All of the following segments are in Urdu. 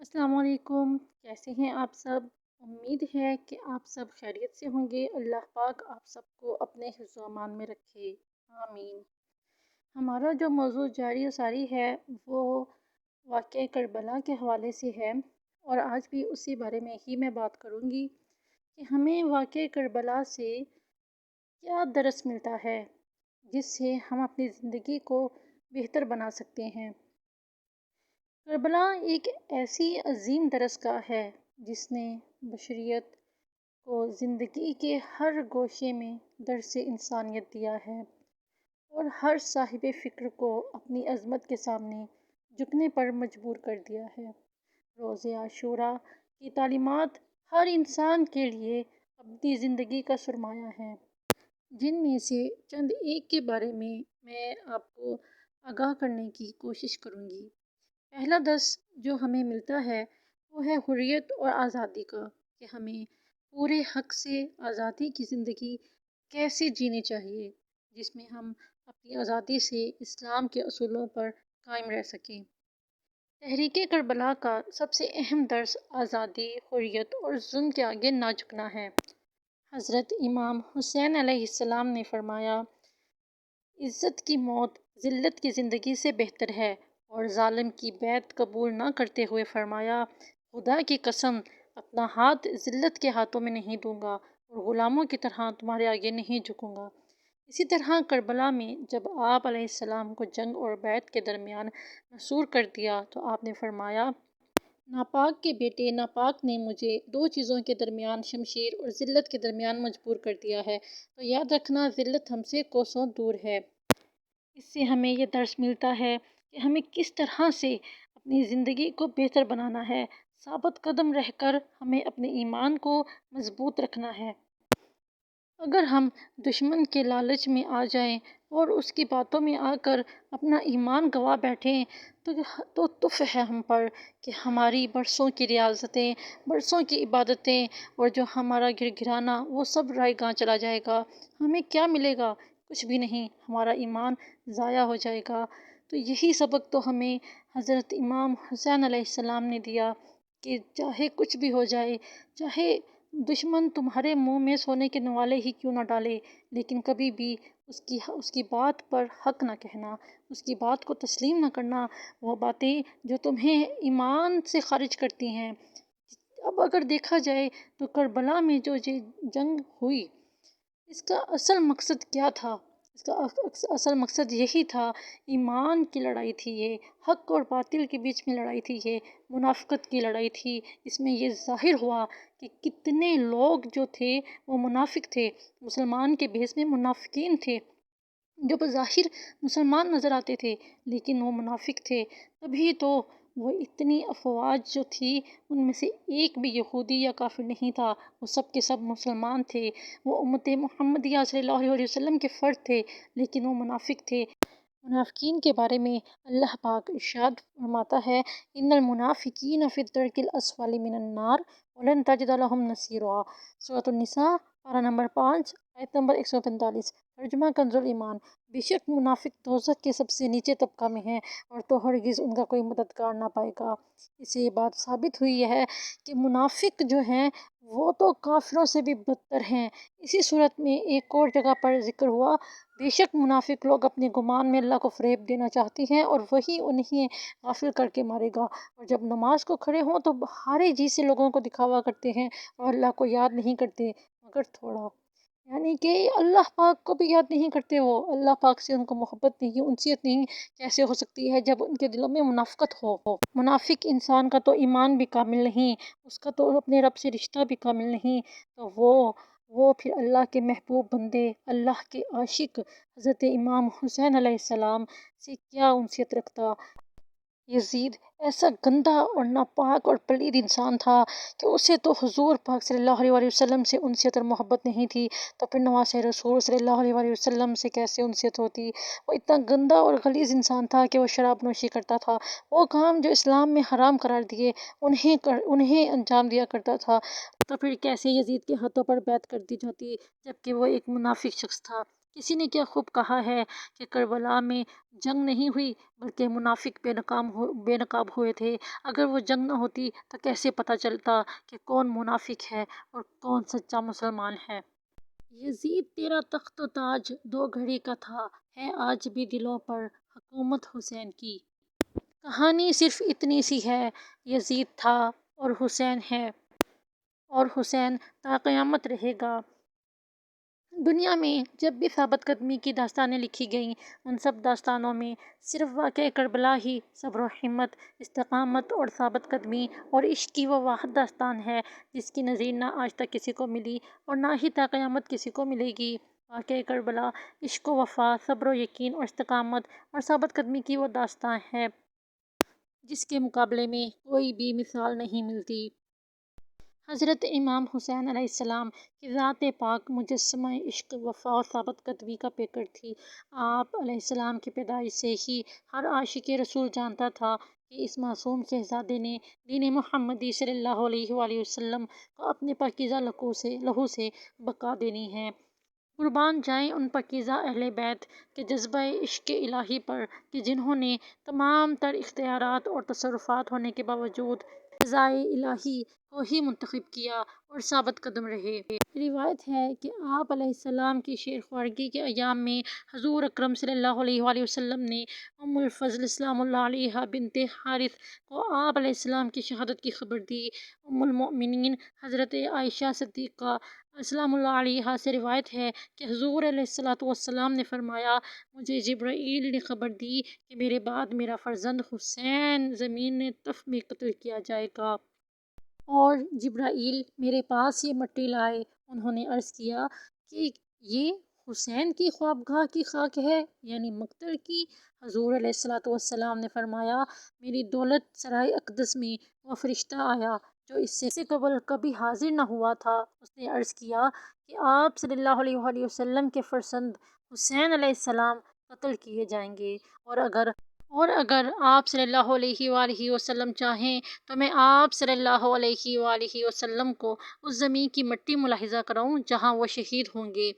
السلام علیکم، کیسے ہیں آپ سب؟ امید ہے کہ آپ سب خیریت سے ہوں گے۔ اللہ پاک آپ سب کو اپنے حفظ و امان میں رکھے، آمین۔ ہمارا جو موضوع جاری و ساری ہے وہ واقعہ کربلا کے حوالے سے ہے، اور آج بھی اسی بارے میں ہی میں بات کروں گی کہ ہمیں واقعہ کربلا سے کیا درس ملتا ہے جس سے ہم اپنی زندگی کو بہتر بنا سکتے ہیں۔ کربلا ایک ایسی عظیم درس گاہ ہے جس نے بشریت کو زندگی کے ہر گوشے میں درس انسانیت دیا ہے اور ہر صاحب فکر کو اپنی عظمت کے سامنے جھکنے پر مجبور کر دیا ہے۔ روز عاشوراء کی تعلیمات ہر انسان کے لیے اپنی زندگی کا سرمایہ ہے، جن میں سے چند ایک کے بارے میں آپ کو آگاہ کرنے کی کوشش کروں گی۔ پہلا درس جو ہمیں ملتا ہے وہ ہے حریت اور آزادی کا، کہ ہمیں پورے حق سے آزادی کی زندگی کیسے جینی چاہیے جس میں ہم اپنی آزادی سے اسلام کے اصولوں پر قائم رہ سکیں۔ تحریک کربلا کا سب سے اہم درس آزادی، حریت اور ظلم کے آگے نہ جھکنا ہے۔ حضرت امام حسین علیہ السلام نے فرمایا، عزت کی موت ذلت کی زندگی سے بہتر ہے، اور ظالم کی بیعت قبول نہ کرتے ہوئے فرمایا، خدا کی قسم اپنا ہاتھ ذلت کے ہاتھوں میں نہیں دوں گا اور غلاموں کی طرح تمہارے آگے نہیں جھکوں گا۔ اسی طرح کربلا میں جب آپ علیہ السلام کو جنگ اور بیعت کے درمیان محصور کر دیا تو آپ نے فرمایا، ناپاک کے بیٹے ناپاک نے مجھے دو چیزوں کے درمیان، شمشیر اور ذلت کے درمیان مجبور کر دیا ہے، تو یاد رکھنا ذلت ہم سے کوسوں دور ہے۔ اس سے ہمیں یہ درس ملتا ہے کہ ہمیں کس طرح سے اپنی زندگی کو بہتر بنانا ہے۔ ثابت قدم رہ کر ہمیں اپنے ایمان کو مضبوط رکھنا ہے۔ اگر ہم دشمن کے لالچ میں آ جائیں اور اس کی باتوں میں آ کر اپنا ایمان گنوا بیٹھیں تو تف ہے ہم پر کہ ہماری برسوں کی ریاضتیں، برسوں کی عبادتیں اور جو ہمارا گرگرانا وہ سب رائے گاں چلا جائے گا۔ ہمیں کیا ملے گا؟ کچھ بھی نہیں، ہمارا ایمان ضائع ہو جائے گا۔ تو یہی سبق تو ہمیں حضرت امام حسین علیہ السلام نے دیا کہ چاہے کچھ بھی ہو جائے، چاہے دشمن تمہارے منہ میں سونے کے نوالے ہی کیوں نہ ڈالے، لیکن کبھی بھی اس کی بات پر حق نہ کہنا، اس کی بات کو تسلیم نہ کرنا، وہ باتیں جو تمہیں ایمان سے خارج کرتی ہیں۔ اب اگر دیکھا جائے تو کربلا میں جو یہ جنگ ہوئی، اس کا اصل مقصد کیا تھا؟ اس کا اصل مقصد یہی تھا، ایمان کی لڑائی تھی یہ، حق اور باطل کے بیچ میں لڑائی تھی یہ، منافقت کی لڑائی تھی۔ اس میں یہ ظاہر ہوا کہ کتنے لوگ جو تھے وہ منافق تھے، مسلمان کے بھیس میں منافقین تھے، جو بظاہر مسلمان نظر آتے تھے لیکن وہ منافق تھے۔ تبھی تو وہ اتنی افواج جو تھی ان میں سے ایک بھی یہودی یا کافر نہیں تھا، وہ سب کے سب مسلمان تھے، وہ امت محمدیہ صلی اللہ علیہ وسلم کے فرد تھے، لیکن وہ منافق تھے۔ منافقین کے بارے میں اللہ پاک ارشاد فرماتا ہے، ان المنافقین فی الدرک الاسفل من النار ولن تجد لهم نصیرا۔ سورۃ النساء پارہ نمبر 5 آیت نمبر 145۔ ترجمہ کنز ایمان، بے شک منافق دوزخ کے سب سے نیچے طبقہ میں ہیں اور تو ہرگز ان کا کوئی مددگار نہ پائے گا۔ اس سے یہ بات ثابت ہوئی ہے کہ منافق جو ہیں وہ تو کافروں سے بھی بدتر ہیں۔ اسی صورت میں ایک اور جگہ پر ذکر ہوا، بے شک منافق لوگ اپنے گمان میں اللہ کو فریب دینا چاہتے ہیں اور وہی انہیں غافل کر کے مارے گا، اور جب نماز کو کھڑے ہوں تو بہارے جی سے لوگوں کو دکھاوا کرتے ہیں اور اللہ کو یاد نہیں کرتے مگر تھوڑا، یعنی کہ اللہ پاک کو بھی یاد نہیں کرتے۔ وہ اللہ پاک سے ان کو محبت نہیں، انسیت نہیں کیسے ہو سکتی ہے جب ان کے دلوں میں منافقت ہو۔ منافق انسان کا تو ایمان بھی کامل نہیں، اس کا تو اپنے رب سے رشتہ بھی کامل نہیں، تو وہ پھر اللہ کے محبوب بندے، اللہ کے عاشق حضرت امام حسین علیہ السلام سے کیا انسیت رکھتا۔ یزید ایسا گندا اور ناپاک اور پلید انسان تھا کہ اسے تو حضور پاک صلی اللہ علیہ وآلہ وسلم سے انسیت اور محبت نہیں تھی، تو پھر نواسہ رسول صلی اللہ علیہ وآلہ وسلم سے کیسے انسیت ہوتی؟ وہ اتنا گندا اور غلیظ انسان تھا کہ وہ شراب نوشی کرتا تھا، وہ کام جو اسلام میں حرام قرار دیے انہیں انجام دیا کرتا تھا، تو پھر کیسے یزید کے ہاتھوں پر بیعت کر دی جاتی جبکہ وہ ایک منافق شخص تھا؟ کسی نے کیا خوب کہا ہے کہ کربلا میں جنگ نہیں ہوئی بلکہ منافق بے نقاب ہوئے تھے۔ اگر وہ جنگ نہ ہوتی تو کیسے پتہ چلتا کہ کون منافق ہے اور کون سچا مسلمان ہے۔ یزید تیرا تخت و تاج دو گھڑی کا تھا، ہے آج بھی دلوں پر حکومت حسین کی۔ کہانی صرف اتنی سی ہے، یزید تھا اور حسین ہے، اور حسین تا قیامت رہے گا۔ دنیا میں جب بھی ثابت قدمی کی داستانیں لکھی گئیں، ان سب داستانوں میں صرف واقعہ کربلا ہی صبر و ہمت، استقامت اور ثابت قدمی اور عشق کی وہ واحد داستان ہے جس کی نظیر نہ آج تک کسی کو ملی اور نہ ہی تا قیامت کسی کو ملے گی۔ واقعہ کربلا عشق و وفا، صبر و یقین اور استقامت اور ثابت قدمی کی وہ داستان ہے جس کے مقابلے میں کوئی بھی مثال نہیں ملتی۔ حضرت امام حسین علیہ السلام کی ذات پاک مجسمہ عشق، وفا اور ثابت قدمی کا پیکر تھی۔ آپ علیہ السلام کی پیدائش سے ہی ہر عاشق رسول جانتا تھا کہ اس معصوم شہزادے نے دین محمدی صلی اللہ علیہ وآلہ وسلم کو اپنے پاکیزہ لہو سے بقا دینی ہے۔ قربان جائیں ان پاکیزہ اہل بیت کے جذبہ عشق الہی پر کہ جنہوں نے تمام تر اختیارات اور تصرفات ہونے کے باوجود رضائے الہی کو ہی منتخب کیا اور ثابت قدم رہے۔ روایت ہے کہ آپ علیہ السلام کی شیر خوارگی کے ایام میں حضور اکرم صلی اللہ علیہ وآلہ وسلم نے ام الفضل سلام اللہ علیہا بنت حارث کو آپ علیہ السلام کی شہادت کی خبر دی۔ ام المؤمنین حضرت عائشہ صدیقہ سلام اللہ علیہا سے روایت ہے کہ حضور علیہ السلام نے فرمایا، مجھے جبرائیل نے خبر دی کہ میرے بعد میرا فرزند حسین زمین تف میں قتل کیا جائے گا۔ اور جبرائیل میرے پاس یہ مٹی لائے۔ انہوں نے عرض کیا کہ یہ حسین کی خوابگاہ کی خاک ہے، یعنی مقتل کی۔ حضور علیہ السلام نے فرمایا، میری دولت سرائے اقدس میں وہ فرشتہ آیا جو اس سے قبل کبھی حاضر نہ ہوا تھا۔ اس نے عرض کیا کہ آپ صلی اللہ علیہ وآلہ وسلم کے فرزند حسین علیہ السلام قتل کیے جائیں گے، اور اگر آپ صلی اللہ علیہ وآلہ وسلم چاہیں تو میں آپ صلی اللہ علیہ وآلہ وسلم کو اس زمین کی مٹی ملاحظہ کراؤں جہاں وہ شہید ہوں گے۔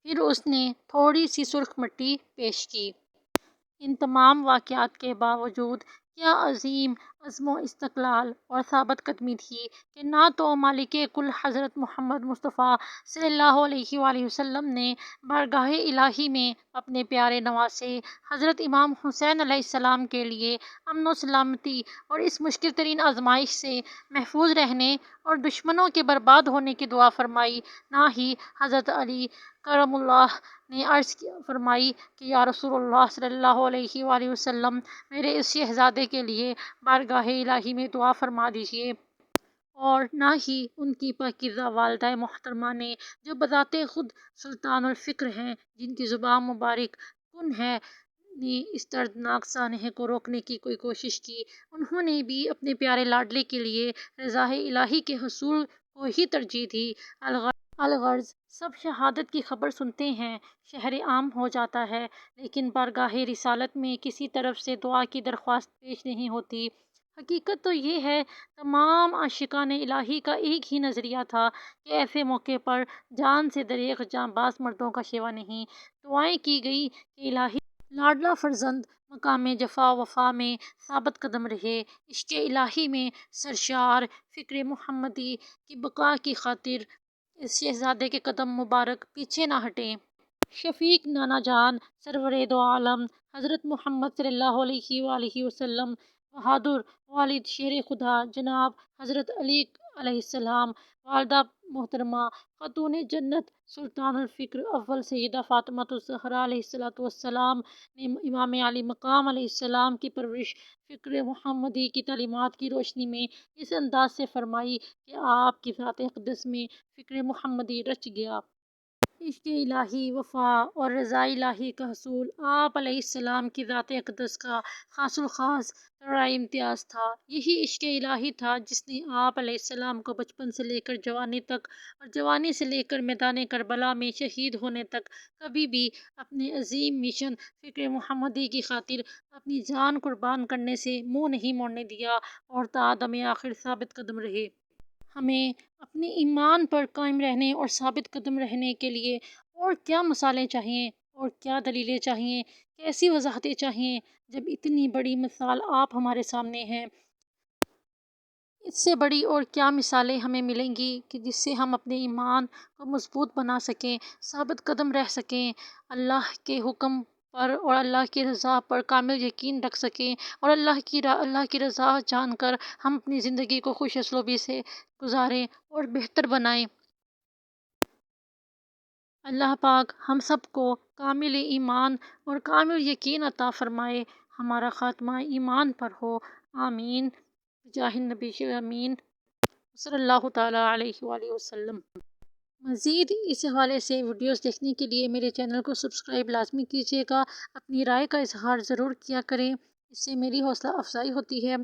پھر اس نے تھوڑی سی سرخ مٹی پیش کی۔ ان تمام واقعات کے باوجود کیا عظیم عزم و استقلال اور ثابت قدمی تھی کہ نہ تو مالک کل حضرت محمد مصطفیٰ صلی اللہ علیہ وآلہ وسلم نے بارگاہ الہی میں اپنے پیارے نواسے حضرت امام حسین علیہ السلام کے لیے امن و سلامتی اور اس مشکل ترین آزمائش سے محفوظ رہنے اور دشمنوں کے برباد ہونے کی دعا فرمائی، نہ ہی حضرت علی کرم اللہ نے عرض فرمائی کہ یا رسول اللہ صلی اللہ علیہ وآلہ وسلم، میرے اس شہزادے کے لیے بارگاہ الہی میں دعا فرما دیجیے۔ اور نہ ہی ان کی پاکیزہ والدہ محترمہ نے جو بذات خود سلطان الفکر ہیں، جن کی زبان مبارک کن ہے، نے اس دردناک سانحے کو روکنے کی کوئی کوشش کی۔ انہوں نے بھی اپنے پیارے لاڈلے کے لیے رضائے الہی کے حصول کو ہی ترجیح دی۔ الغرض سب شہادت کی خبر سنتے ہیں، شہر عام ہو جاتا ہے، لیکن بارگاہ رسالت میں کسی طرف سے دعا کی درخواست پیش نہیں ہوتی۔ حقیقت تو یہ ہے، تمام عاشقان الہی کا ایک ہی نظریہ تھا کہ ایسے موقع پر جان سے دریغ جاں باز مردوں کا شیوا نہیں۔ دعائیں کی گئی کہ الہی لاڈلا فرزند مقام جفا و وفا میں ثابت قدم رہے، عشق الہی میں سرشار، فکر محمدی کی بقا کی خاطر اس شہزادے کے قدم مبارک پیچھے نہ ہٹیں۔ شفیق نانا جان، سرور دو عالم حضرت محمد صلی اللہ علیہ وآلہ وسلم، بہادر والد شیر خدا جناب حضرت علی علیہ السلام، والدہ محترمہ خاتون جنت سلطان الفکر اول سیدہ فاطمۃ الزہرا علیہ السلام نے امام علی مقام علیہ السلام کی پرورش فکر محمدی کی تعلیمات کی روشنی میں اس انداز سے فرمائی کہ آپ کی ذات اقدس میں فکر محمدی رچ گیا۔ عشق الہی، وفا اور رضا الہی کا حصول آپ علیہ السلام کی ذات اقدس کا خاص الخاص طرح امتیاز تھا۔ یہی عشق الہی تھا جس نے آپ علیہ السلام کو بچپن سے لے کر جوانی تک اور جوانی سے لے کر میدان کربلا میں شہید ہونے تک کبھی بھی اپنے عظیم مشن فکر محمدی کی خاطر اپنی جان قربان کرنے سے منہ نہیں موڑنے دیا اور تا دم آخر ثابت قدم رہے۔ ہمیں اپنے ایمان پر قائم رہنے اور ثابت قدم رہنے کے لیے اور کیا مثالیں چاہیے اور کیا دلیلیں چاہیے، کیسی وضاحتیں چاہیے، جب اتنی بڑی مثال آپ ہمارے سامنے ہیں؟ اس سے بڑی اور کیا مثالیں ہمیں ملیں گی کہ جس سے ہم اپنے ایمان کو مضبوط بنا سکیں، ثابت قدم رہ سکیں، اللہ کے حکم پر اور اللہ کی رضا پر کامل یقین رکھ سکیں، اور اللہ کی رضا جان کر ہم اپنی زندگی کو خوش اسلوبی سے گزاریں اور بہتر بنائیں۔ اللہ پاک ہم سب کو کامل ایمان اور کامل یقین عطا فرمائے، ہمارا خاتمہ ایمان پر ہو، آمین، جاہ النبی امین، صلی اللہ تعالیٰ علیہ وآلہ وسلم۔ مزید اس حوالے سے ویڈیوز دیکھنے کے لیے میرے چینل کو سبسکرائب لازمی کیجیے گا، اپنی رائے کا اظہار ضرور کیا کریں، اس سے میری حوصلہ افزائی ہوتی ہے۔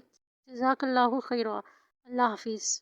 جزاک اللہ خیرہ، اللہ حافظ۔